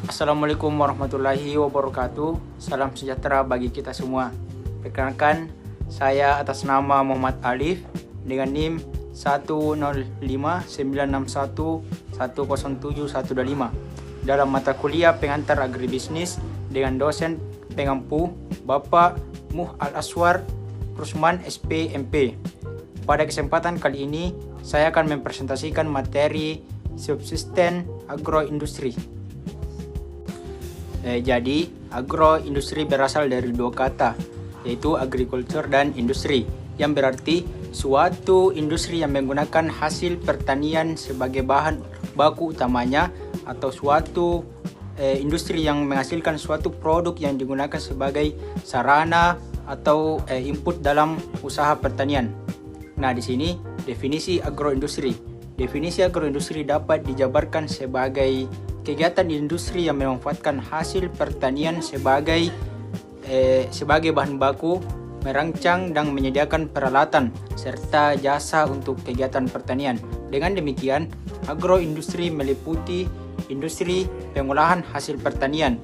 Assalamualaikum warahmatullahi wabarakatuh. Salam sejahtera bagi kita semua. Perkenalkan, saya atas nama Muhammad Alif dengan NIM 1059661107125 dalam mata kuliah pengantar agribisnis dengan dosen pengampu Bapak Muh Al-Aswar Rusman SP-MP. Pada kesempatan kali ini, saya akan mempresentasikan materi subsisten agroindustri. Jadi, agroindustri berasal dari dua kata, yaitu agriculture dan industri, yang berarti suatu industri yang menggunakan hasil pertanian sebagai bahan baku utamanya, atau suatu industri yang menghasilkan suatu produk yang digunakan sebagai sarana atau input dalam usaha pertanian. Nah, di sini definisi agroindustri. Definisi agroindustri dapat dijabarkan sebagai kegiatan industri yang memanfaatkan hasil pertanian sebagai bahan baku, merancang dan menyediakan peralatan serta jasa untuk kegiatan pertanian. Dengan demikian, agroindustri meliputi industri pengolahan hasil pertanian.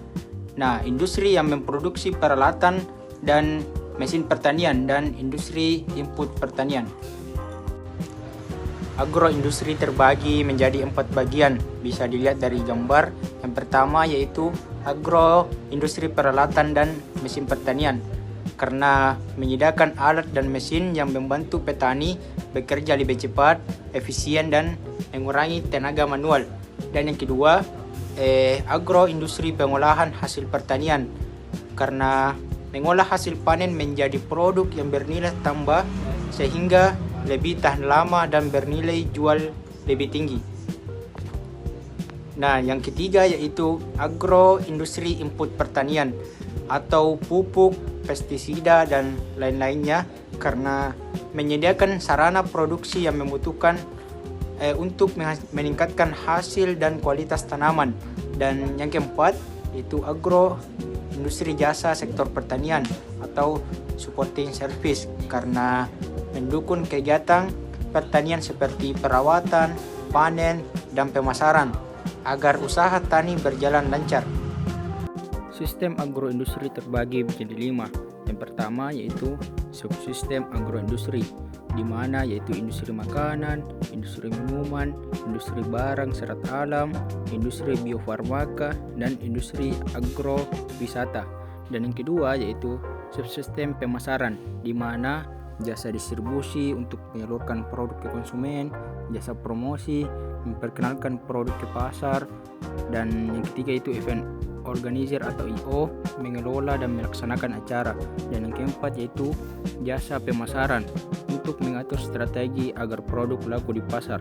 Nah, industri yang memproduksi peralatan dan mesin pertanian, dan industri input pertanian. Agroindustri terbagi menjadi 4 bagian, bisa dilihat dari gambar. Yang pertama yaitu agroindustri peralatan dan mesin pertanian, karena menyediakan alat dan mesin yang membantu petani bekerja lebih cepat, efisien, dan mengurangi tenaga manual. Dan yang kedua, agroindustri pengolahan hasil pertanian, karena mengolah hasil panen menjadi produk yang bernilai tambah sehingga lebih tahan lama dan bernilai jual lebih tinggi. Nah, yang ketiga yaitu agroindustri input pertanian atau pupuk, pestisida, dan lain-lainnya, karena menyediakan sarana produksi yang membutuhkan untuk meningkatkan hasil dan kualitas tanaman. Dan yang keempat yaitu agroindustri jasa sektor pertanian atau supporting service, karena mendukung kegiatan pertanian seperti perawatan, panen, dan pemasaran agar usaha tani berjalan lancar. Sistem agroindustri terbagi menjadi 5. Yang pertama yaitu subsistem agroindustri, di mana yaitu industri makanan, industri minuman, industri barang serat alam, industri biofarmaka, dan industri agrowisata. Dan yang kedua yaitu subsistem pemasaran, di mana jasa distribusi untuk menyalurkan produk ke konsumen, jasa promosi, memperkenalkan produk ke pasar, dan yang ketiga itu event organizer atau IO, mengelola dan melaksanakan acara. Dan yang keempat yaitu jasa pemasaran untuk mengatur strategi agar produk laku di pasar.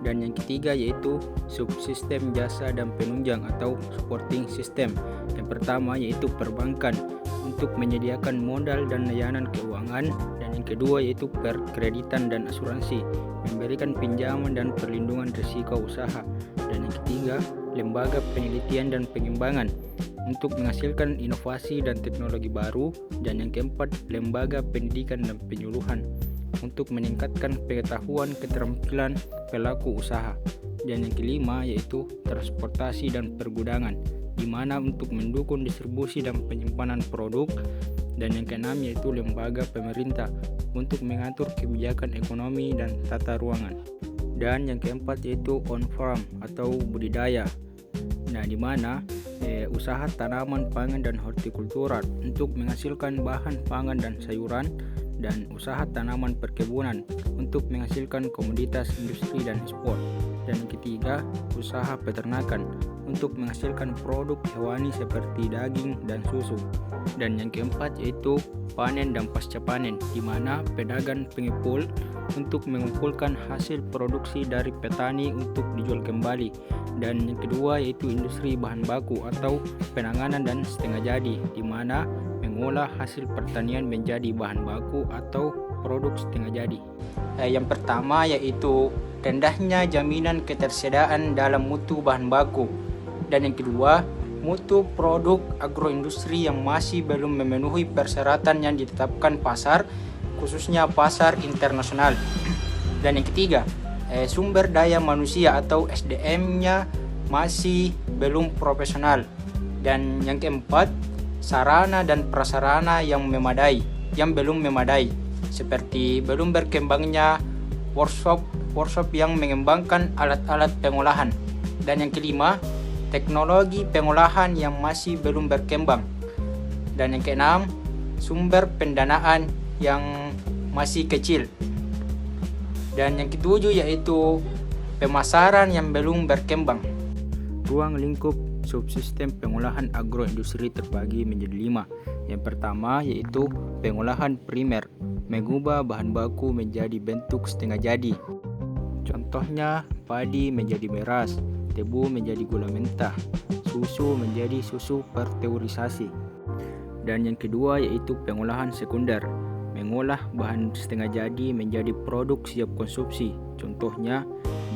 Dan yang ketiga yaitu subsistem jasa dan penunjang atau supporting system. Yang pertama yaitu perbankan untuk menyediakan modal dan layanan keuangan, dan yang kedua yaitu perkreditan dan asuransi, memberikan pinjaman dan perlindungan risiko usaha, dan yang ketiga lembaga penelitian dan pengembangan untuk menghasilkan inovasi dan teknologi baru, dan yang keempat lembaga pendidikan dan penyuluhan untuk meningkatkan pengetahuan keterampilan pelaku usaha, dan yang kelima yaitu transportasi dan pergudangan, di mana untuk mendukung distribusi dan penyimpanan produk, dan yang keenam yaitu lembaga pemerintah untuk mengatur kebijakan ekonomi dan tata ruangan, dan yang keempat yaitu on farm atau budidaya. Nah, di mana usaha tanaman pangan dan hortikultura untuk menghasilkan bahan pangan dan sayuran, dan usaha tanaman perkebunan untuk menghasilkan komoditas industri dan ekspor. Dan yang ketiga, usaha peternakan untuk menghasilkan produk hewani seperti daging dan susu. Dan yang keempat yaitu panen dan pasca panen, di mana pedagang pengepul untuk mengumpulkan hasil produksi dari petani untuk dijual kembali. Dan yang kedua yaitu industri bahan baku atau penanganan dan setengah jadi, di mana mengolah hasil pertanian menjadi bahan baku atau produk setengah jadi. Yang pertama yaitu rendahnya jaminan ketersediaan dalam mutu bahan baku, dan yang kedua mutu produk agroindustri yang masih belum memenuhi persyaratan yang ditetapkan pasar, khususnya pasar internasional. Dan yang ketiga, sumber daya manusia atau SDM-nya masih belum profesional. Dan yang keempat, sarana dan prasarana yang belum memadai, seperti belum berkembangnya workshop yang mengembangkan alat-alat pengolahan. Dan yang kelima, teknologi pengolahan yang masih belum berkembang. Dan yang keenam, sumber pendanaan yang masih kecil. Dan yang ketujuh yaitu pemasaran yang belum berkembang. Ruang lingkup subsistem pengolahan agroindustri terbagi menjadi 5. Yang pertama yaitu pengolahan primer, mengubah bahan baku menjadi bentuk setengah jadi. Contohnya, padi menjadi beras, tebu menjadi gula mentah, susu menjadi susu pasteurisasi. Dan yang kedua yaitu pengolahan sekunder, mengolah bahan setengah jadi menjadi produk siap konsumsi. Contohnya,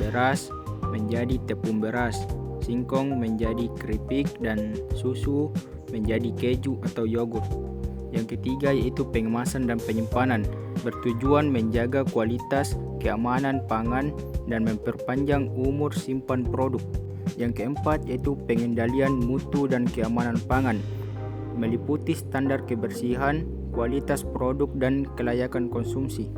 beras menjadi tepung beras, singkong menjadi keripik, dan susu menjadi keju atau yogurt. Yang ketiga yaitu pengemasan dan penyimpanan, bertujuan menjaga kualitas, keamanan pangan, dan memperpanjang umur simpan produk. Yang keempat yaitu pengendalian mutu dan keamanan pangan, meliputi standar kebersihan, kualitas produk, dan kelayakan konsumsi.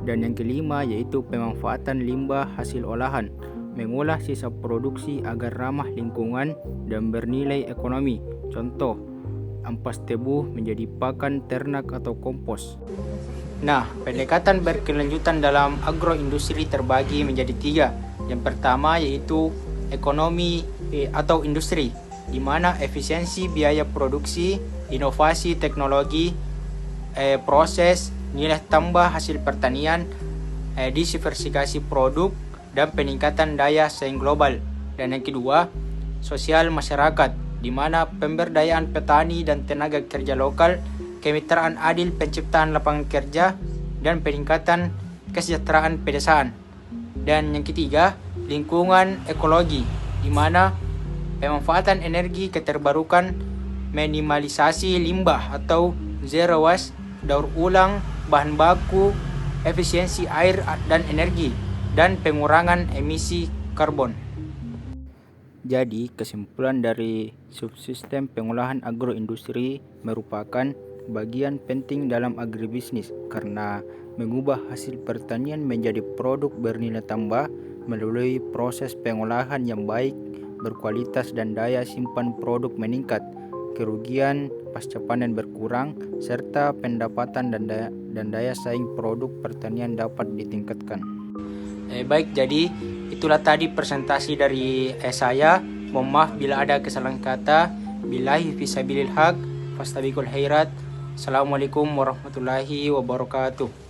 Dan yang kelima yaitu pemanfaatan limbah hasil olahan, mengolah sisa produksi agar ramah lingkungan dan bernilai ekonomi. Contoh, ampas tebu menjadi pakan ternak atau kompos. Nah, pendekatan berkelanjutan dalam agroindustri terbagi menjadi 3. Yang pertama yaitu ekonomi atau industri, di mana efisiensi biaya produksi, inovasi teknologi, proses, nilai tambah hasil pertanian, diversifikasi produk, dan peningkatan daya saing global. Dan yang kedua, sosial masyarakat, di mana pemberdayaan petani dan tenaga kerja lokal, kemitraan adil penciptaan lapangan kerja, dan peningkatan kesejahteraan pedesaan. Dan yang ketiga, lingkungan ekologi, di mana pemanfaatan energi keterbarukan, minimalisasi limbah atau zero waste, daur ulang bahan baku, efisiensi air dan energi, dan pengurangan emisi karbon. Jadi, kesimpulan dari subsistem pengolahan agroindustri merupakan bagian penting dalam agribisnis karena mengubah hasil pertanian menjadi produk bernilai tambah melalui proses pengolahan yang baik, berkualitas, dan daya simpan produk meningkat, kerugian pasca panen berkurang, serta pendapatan dan daya saing produk pertanian dapat ditingkatkan. Baik, jadi itulah tadi presentasi dari saya. Mohon maaf bila ada kesalahan kata. Billahi fisabilil haq, fastabiqul khairat. Assalamualaikum warahmatullahi wabarakatuh.